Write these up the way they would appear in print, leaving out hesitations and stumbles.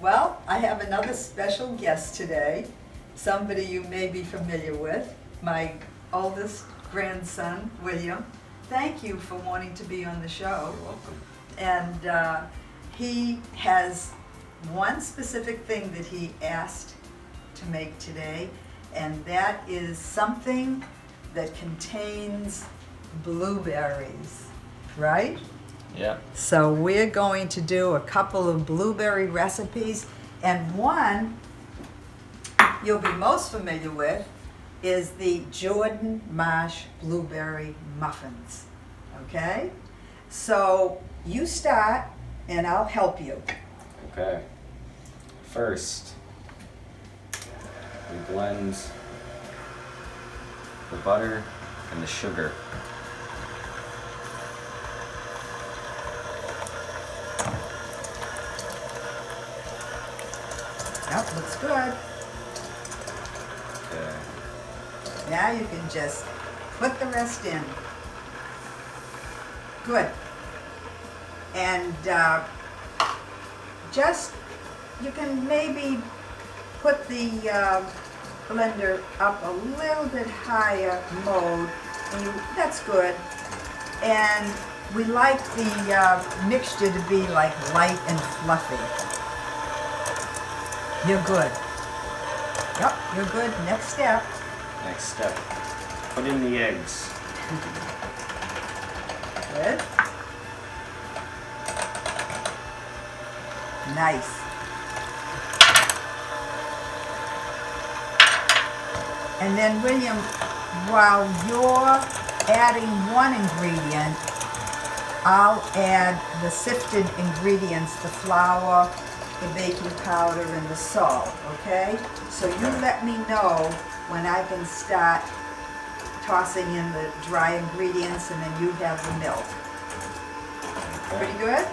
Well, I have another special guest today, somebody you may be familiar with, my oldest grandson, William. Thank you for wanting to be on the show. You're welcome. And he has one specific thing that he asked to make today, and that is something that contains blueberries, right? Yeah. So we're going to do a couple of blueberry recipes, and one you'll be most familiar with is the Jordan Marsh blueberry muffins. Okay? So you start and I'll help you. Okay. First, we blend the butter and the sugar. Yep, looks good. Okay. Now you can just put the rest in. Good. And just, you can maybe put the blender up a little bit higher mode. And that's good. And we like the mixture to be like light and fluffy. You're good. Yep, you're good. Next step. Next step, put in the eggs. Good. Nice. And then, William, while you're adding one ingredient, I'll add the sifted ingredients, the flour, the baking powder, and the salt, okay? So you let me know when I can start tossing in the dry ingredients, and then you have the milk. Okay. Pretty good?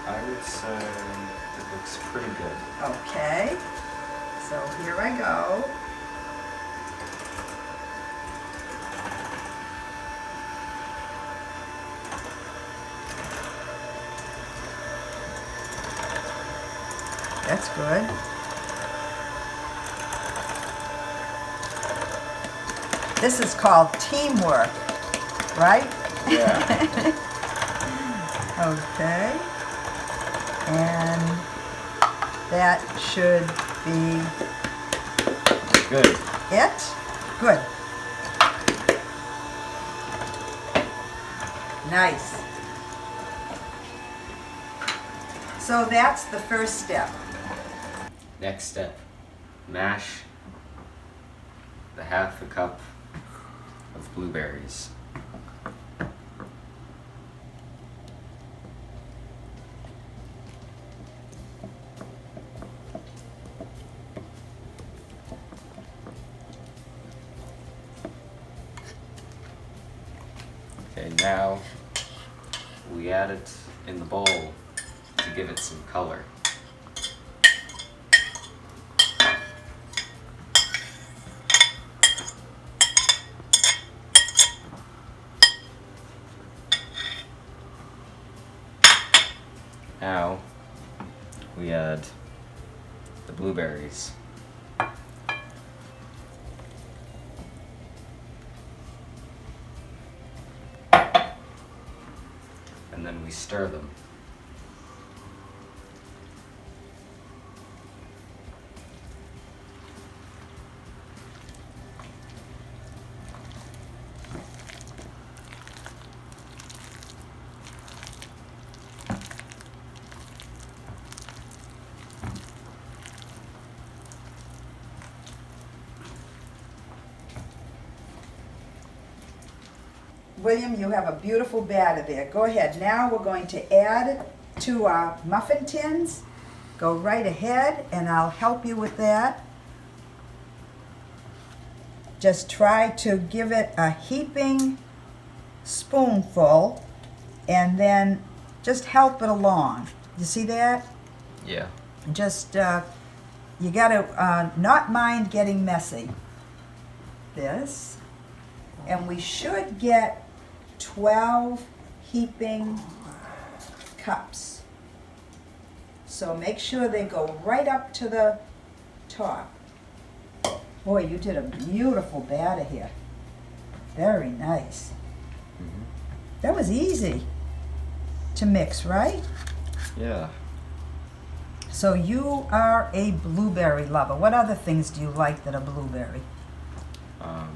I would say it looks pretty good. Okay. So here I go. That's good. This is called teamwork, right? Yeah. Okay. And that should be Good. it. Good. Nice. So that's the first step. Next step, mash the half a cup of blueberries. Okay, now we add it in the bowl to give it some color. Now we add the blueberries. And then we stir them. William, you have a beautiful batter there. Go ahead. Now we're going to add to our muffin tins. Go right ahead, and I'll help you with that. Just try to give it a heaping spoonful, and then just help it along. You see that? Yeah. Just, you gotta not mind getting messy. This. And we should get 12 heaping cups. So make sure they go right up to the top. Boy, you did a beautiful batter here. Very nice. Mm-hmm. That was easy to mix, right? Yeah. So you are a blueberry lover. What other things do you like that are blueberry? Not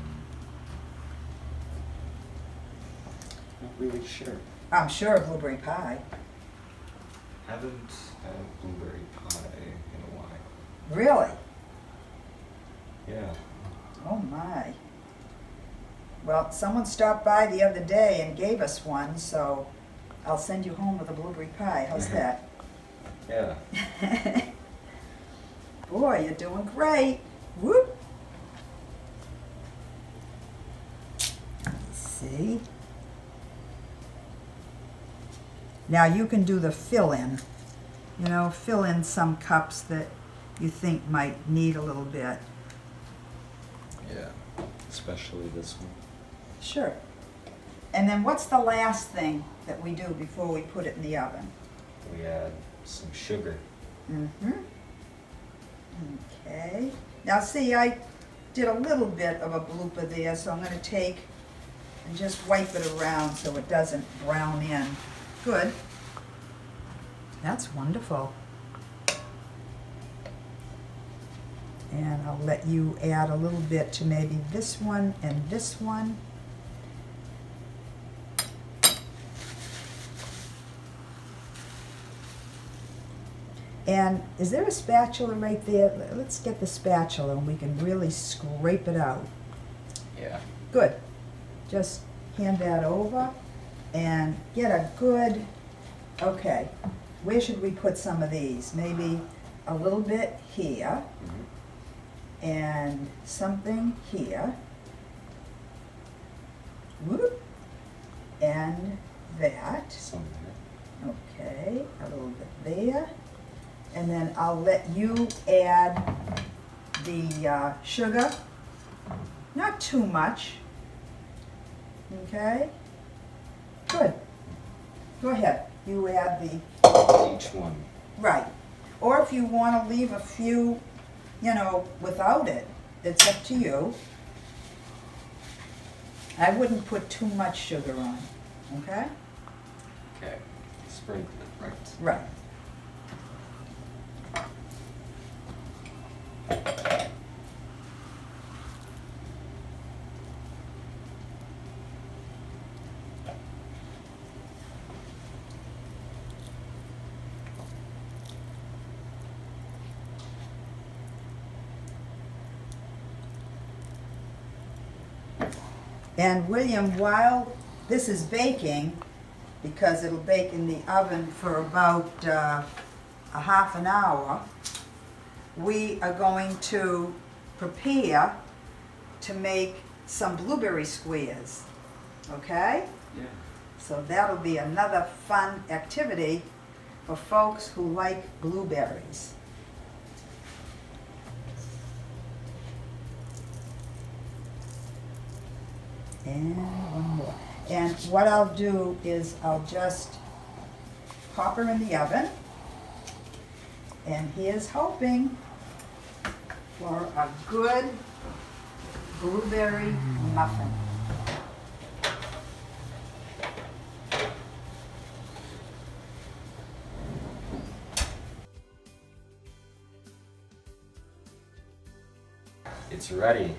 really sure. I'm sure a blueberry pie. Haven't had blueberry pie in a while. Really? Yeah. Oh my. Well, someone stopped by the other day and gave us one, so I'll send you home with a blueberry pie. How's that? Yeah. Boy, you're doing great. Whoop. Let's see. Now you can do the fill-in. You know, fill in some cups that you think might need a little bit. Yeah. Especially this one. Sure. And then what's the last thing that we do before we put it in the oven? We add some sugar. Mm-hmm. Okay. Now see, I did a little bit of a blooper there, so I'm going to take and just wipe it around so it doesn't brown in. Good. That's wonderful. And I'll let you add a little bit to maybe this one and this one. And is there a spatula right there? Let's get the spatula and we can really scrape it out. Yeah. Good. Just hand that over and get a good, okay, where should we put some of these? Maybe a little bit here Mm-hmm. and something here. Whoop. And that. Some there. Okay, a little bit there. And then I'll let you add the sugar. Not too much. Okay? Good. Go ahead. You add the, Each one. right. Or if you want to leave a few, you know, without it, it's up to you. I wouldn't put too much sugar on, okay? Okay. Sprinkle it, right? Right. And William, while this is baking, because it'll bake in the oven for about a half an hour, we are going to prepare to make some blueberry squares, okay? Yeah. So that'll be another fun activity for folks who like blueberries. And one more. And what I'll do is I'll just pop her in the oven. And here's hoping for a good blueberry muffin. It's ready.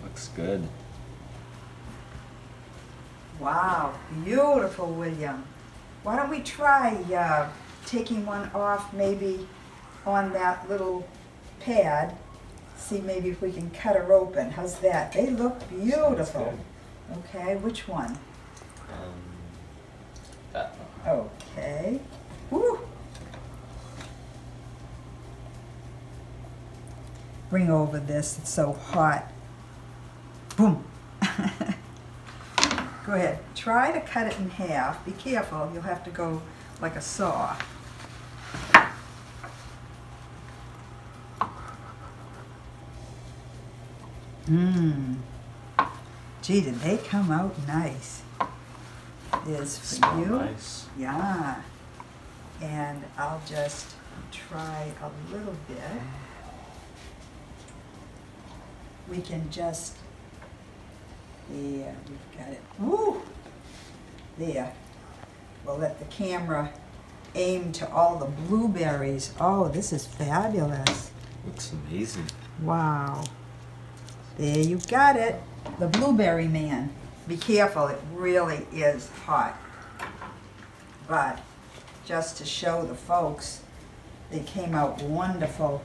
Looks good. Wow, beautiful, William. Why don't we try taking one off maybe on that little pad? See maybe if we can cut her open. How's that? They look beautiful. Okay, which one? That one. Okay. Woo. Bring over this, it's so hot. Boom. Go ahead. Try to cut it in half. Be careful, you'll have to go like a saw. Mmm. Gee, did they come out nice? Is for Smell you. nice. Yeah. And I'll just try a little bit. We can just, there, we've got it. Woo! There. We'll let the camera aim to all the blueberries. Oh, this is fabulous. Looks amazing. Wow. There you got it. The blueberry man. Be careful, it really is hot. But just to show the folks, they came out wonderful.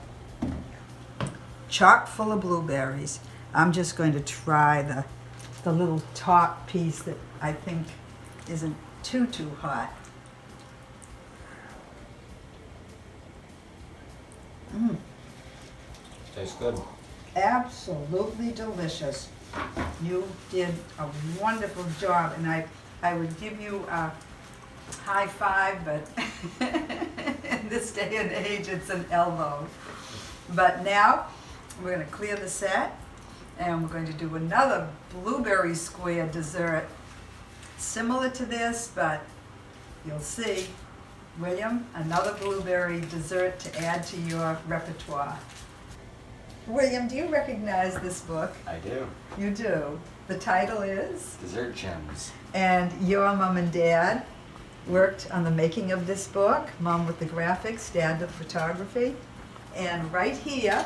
Chock full of blueberries. I'm just going to try the little top piece that I think isn't too hot. Mmm. Tastes good. Absolutely delicious. You did a wonderful job, and I would give you a high five, but in this day and age, it's an elbow. But now, we're going to clear the set, and we're going to do another blueberry square dessert, similar to this, but you'll see, William, another blueberry dessert to add to your repertoire. William, do you recognize this book? I do. You do. The title is? Dessert Gems. And your mom and dad worked on the making of this book. Mom with the graphics, dad with photography. And right here,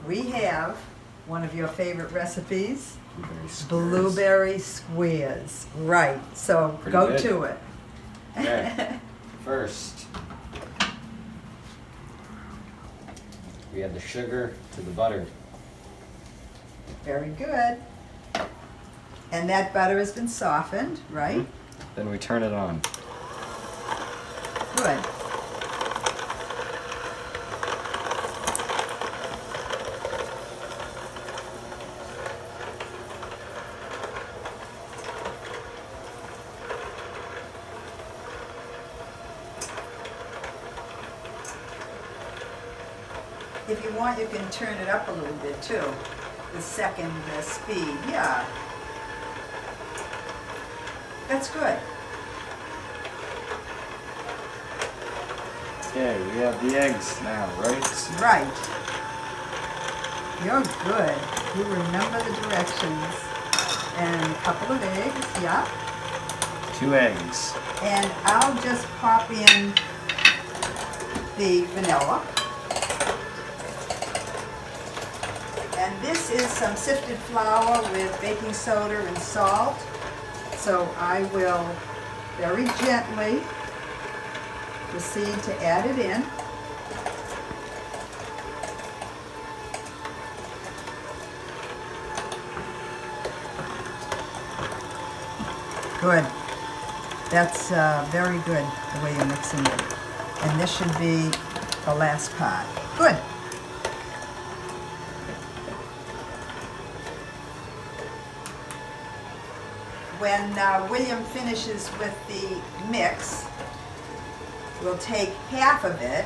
we have one of your favorite recipes, blueberry squares. Right, so Pretty go good. to it. Okay. First, we add the sugar to the butter. Very good. And that butter has been softened, right? Then we turn it on. Good. If you want, you can turn it up a little bit too. The second speed, yeah. That's good. Okay, we have the eggs now, right? Right. You're good. You remember the directions. And a couple of eggs, yeah. 2 eggs. And I'll just pop in the vanilla. And this is some sifted flour with baking soda and salt. So I will very gently proceed to add it in. Good. That's very good, the way you're mixing it. And this should be the last part. Good. When William finishes with the mix, we'll take half of it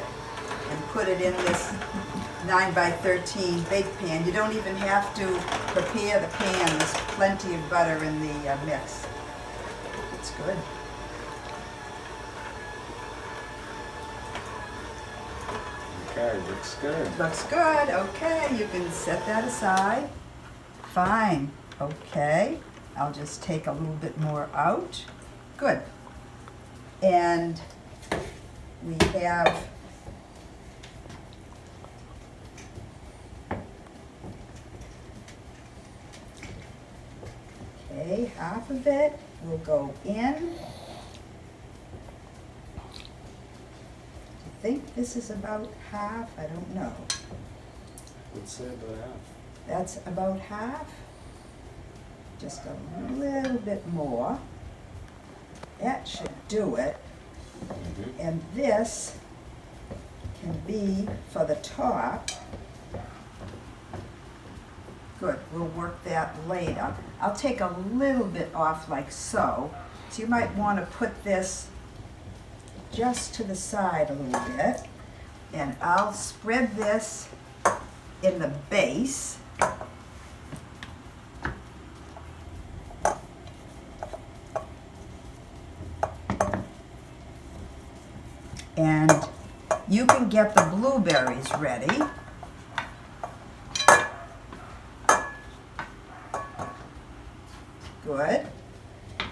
and put it in this 9x13 bake pan. You don't even have to prepare the pan. There's plenty of butter in the mix. It's good. Okay, looks good. Looks good. Okay, you can set that aside. Fine. Okay. I'll just take a little bit more out. Good. And we have okay, half of it will go in. Do you think this is about half? I don't know. Let's say about half. That's about half. Just a little bit more. That should do it. And this can be for the top. Good, we'll work that later. I'll take a little bit off like so. So you might want to put this just to the side a little bit. And I'll spread this in the base. And you can get the blueberries ready. Good.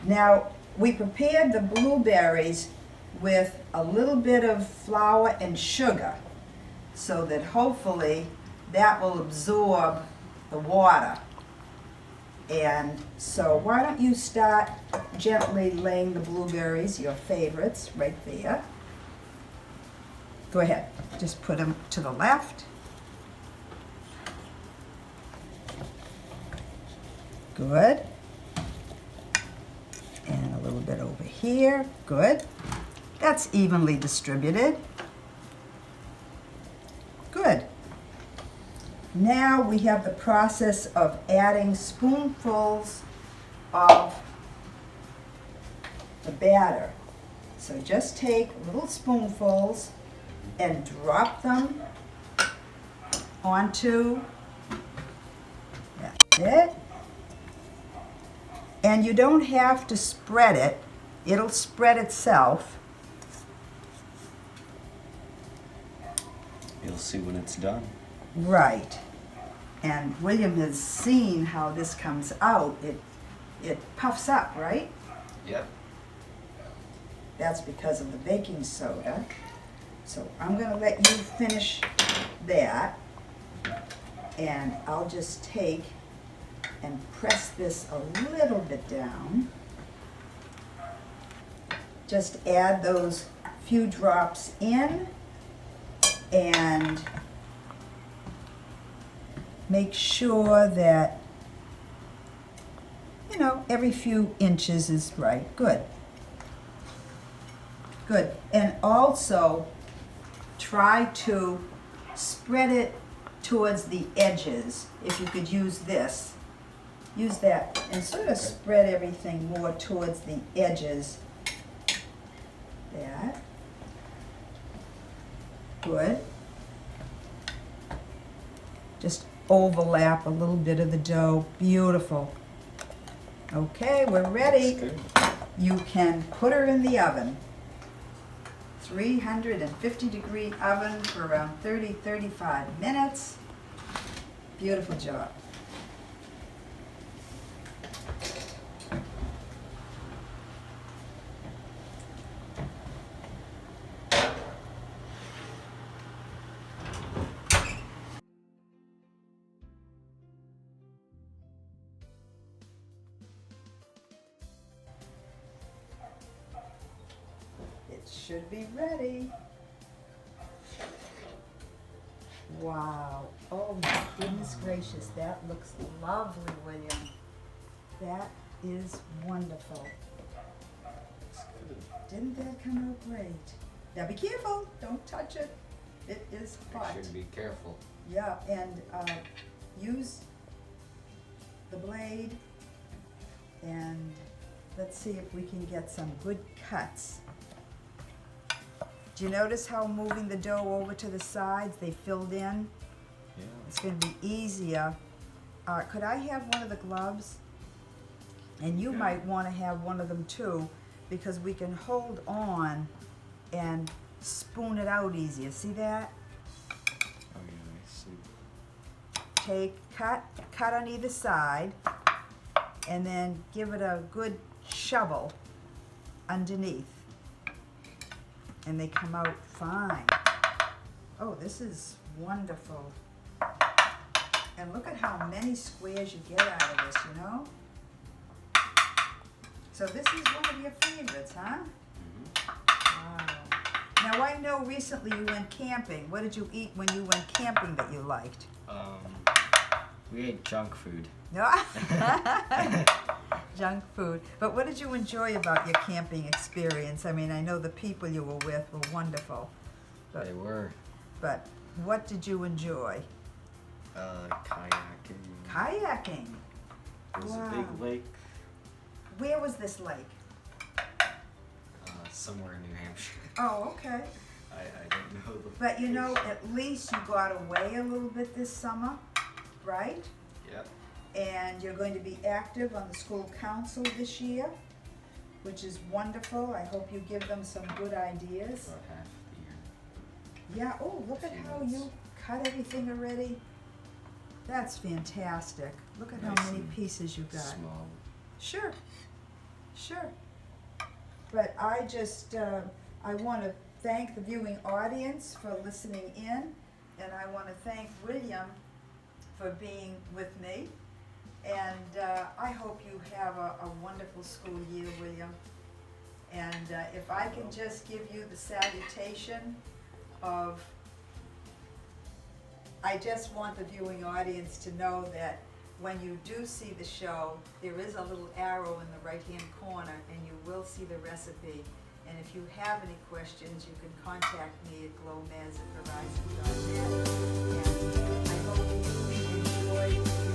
Now, we prepared the blueberries with a little bit of flour and sugar so that hopefully that will absorb the water. And so why don't you start gently laying the blueberries, your favorites, right there. Go ahead, just put them to the left. Good. And a little bit over here, good. That's evenly distributed. Good. Now we have the process of adding spoonfuls of the batter. So just take little spoonfuls and drop them onto, that's it. And you don't have to spread it. It'll spread itself. You'll see when it's done. Right. And William has seen how this comes out. It puffs up, right? Yep. That's because of the baking soda. So I'm going to let you finish that. And I'll just take and press this a little bit down. Just add those few drops in and make sure that, you know, every few inches is right. Good. Good. And also try to spread it towards the edges. If you could use this, use that and sort of spread everything more towards the edges. That. Good. Just overlap a little bit of the dough. Beautiful. Okay, we're ready. That's good. You can put her in the oven. 350-degree oven for around 30-35 minutes. Beautiful job. Should be ready. Wow. Oh my goodness gracious, that looks lovely, William. That is wonderful. Didn't that come out great? Now be careful, don't touch it. It is hot. You should be careful. Yeah, and use the blade and let's see if we can get some good cuts. Do you notice how moving the dough over to the sides, they filled in? Yeah. It's going to be easier. Could I have one of the gloves? And you might want to have one of them too, because we can hold on and spoon it out easier. See that? Oh yeah, I see. Cut on either side, and then give it a good shovel underneath. And they come out fine. Oh, this is wonderful. And look at how many squares you get out of this, you know? So this is one of your favorites, huh? Wow. Now I know recently you went camping. What did you eat when you went camping that you liked? We ate junk food. Junk food. But what did you enjoy about your camping experience? I mean, I know the people you were with were wonderful. But, They were. But what did you enjoy? Kayaking. Kayaking. It was Wow. a big lake. Where was this lake? Somewhere in New Hampshire. Oh, okay. I don't know the But you know, location. at least you got away a little bit this summer, right? Yep. And you're going to be active on the school council this year, which is wonderful. I hope you give them some good ideas. About half the Yeah, oh, look at how you cut everything already. That's fantastic. Look at how Nice many and pieces you got. Small. Sure, sure. But I just, I want to thank the viewing audience for listening in, and I want to thank William for being with me. And I hope you have a wonderful school year, William. And if I can just give you the salutation of, I just want the viewing audience to know that when you do see the show, there is a little arrow in the right-hand corner, and you will see the recipe. And if you have any questions, you can contact me at glomez@verizon.net. And I hope you enjoyed